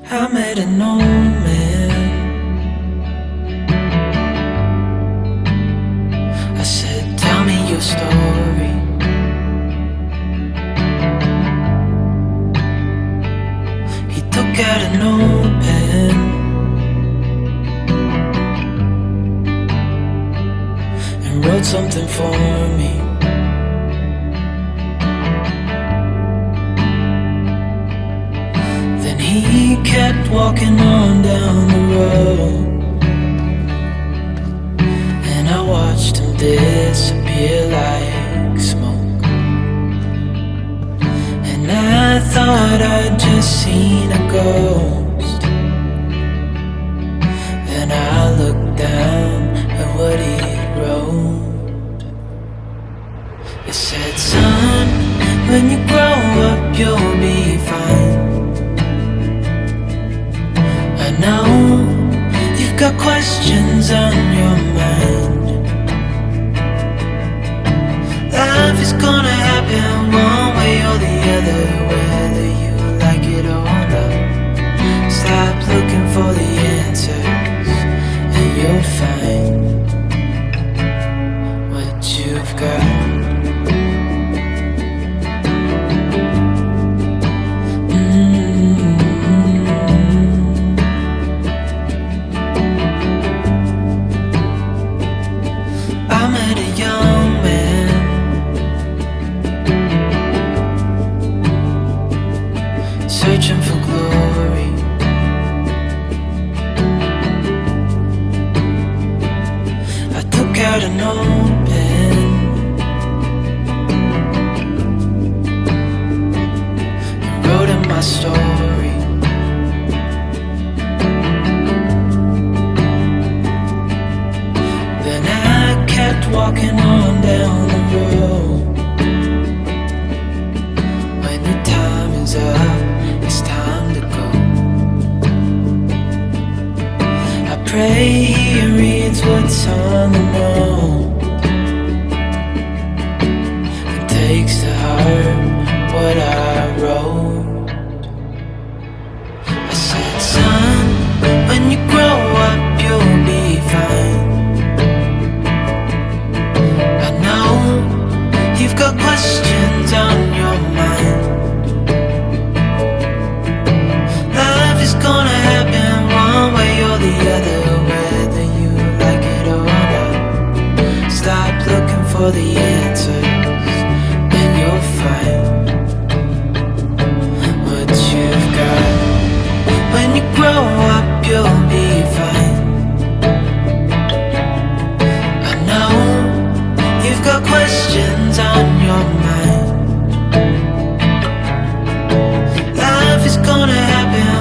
I met an old man. I said, tell me your story. He took out an old pen and wrote something for me. Then he kept walking on down the road, and I watched him disappear like smoke. And I thought I'd just seen a ghost. Then I looked down at what he wrote. It said, son, when you grow up you'll be fine. I know you've got questions on your mind. Life is gonna happen one way or the other, whether you like it or not. Stop looking for the answers and you'll find what you've got. I met a young man. Searching for glory. I took out an old pen and wrote in my story. Then I kept walking on down the road. When the time is up, it's time to go. I pray he reads what's on the note and takes to heart what I wrote. I said, son, when you grow up you'll be fine. I know you've got questions on your mind. Life is gonna happen one way or the other, whether you like it or not. Stop looking for the answers and you'll find what you've got. When you grow up you'll be fine. I know you've got questions on your mind. Life is gonna happen